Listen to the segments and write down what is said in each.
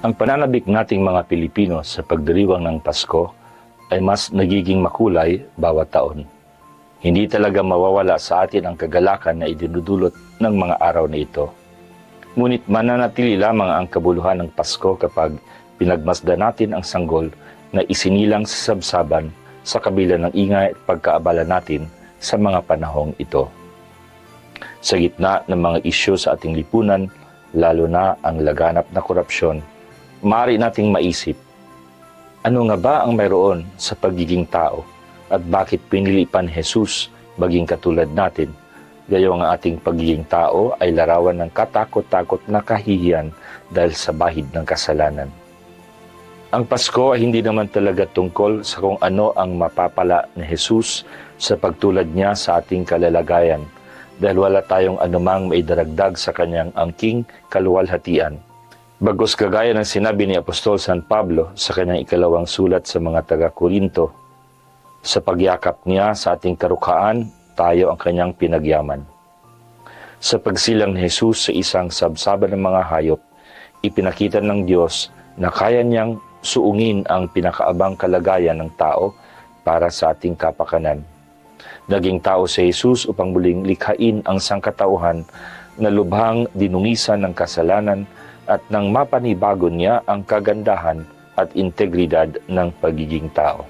Ang pananabik nating mga Pilipino sa pagdiriwang ng Pasko ay mas nagiging makulay bawat taon. Hindi talaga mawawala sa atin ang kagalakan na idinudulot ng mga araw na ito. Ngunit mananatili lamang ang kabuluhan ng Pasko kapag pinagmasdan natin ang sanggol na isinilang sa sabsaban sa kabila ng ingay at pagkaabala natin sa mga panahong ito. Sa gitna ng mga isyu sa ating lipunan, lalo na ang laganap na korupsyon, maaari nating maisip, ano nga ba ang mayroon sa pagiging tao at bakit pinili pa ni Jesus maging katulad natin? Gayong ang ating pagiging tao ay larawan ng katakot-takot na kahihiyan dahil sa bahid ng kasalanan. Ang Pasko ay hindi naman talaga tungkol sa kung ano ang mapapala ni Jesus sa pagtulad niya sa ating kalalagayan dahil wala tayong anumang maidaragdag sa kanyang angking kaluwalhatian. Bagkus kagaya ng sinabi ni Apostol San Pablo sa kanyang ikalawang sulat sa mga taga-Korinto, sa pagyakap niya sa ating karukhaan, tayo ang kanyang pinagyaman. Sa pagsilang ni Jesus sa isang sabsaban ng mga hayop, ipinakita ng Diyos na kaya niyang suungin ang pinakaabang kalagayan ng tao para sa ating kapakanan. Naging tao si Jesus upang muling likhain ang sangkatauhan na lubhang dinungisan ng kasalanan at nang mapanibago niya ang kagandahan at integridad ng pagiging tao.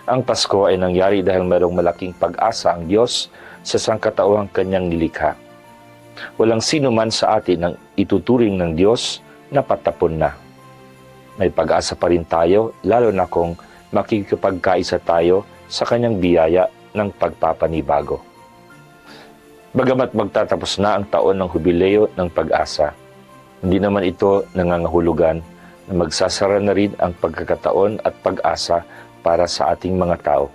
Ang Pasko ay nangyari dahil mayroong malaking pag-asa ang Diyos sa sangkatauhang kanyang nilikha. Walang sino man sa atin ang ituturing ng Diyos na patapon na. May pag-asa pa rin tayo, lalo na kung makikipagkaisa tayo sa kanyang biyaya ng pagpapanibago. Bagamat magtatapos na ang taon ng hubileo ng pag-asa, hindi naman ito nangangahulugan na magsasara na rin ang pagkakataon at pag-asa para sa ating mga tao.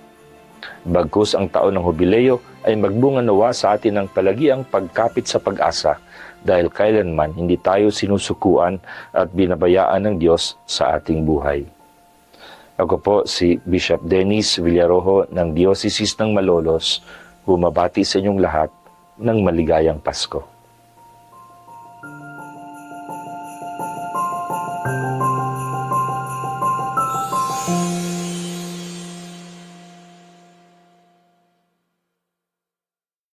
Bagkus ang taon ng hubileo ay magbunga nawa sa atin ng palagiang pagkapit sa pag-asa dahil kailanman hindi tayo sinusukuan at binabayaan ng Diyos sa ating buhay. Ako po si Bishop Dennis Villarojo ng Diocese ng Malolos, bumabati sa inyong lahat ng maligayang Pasko.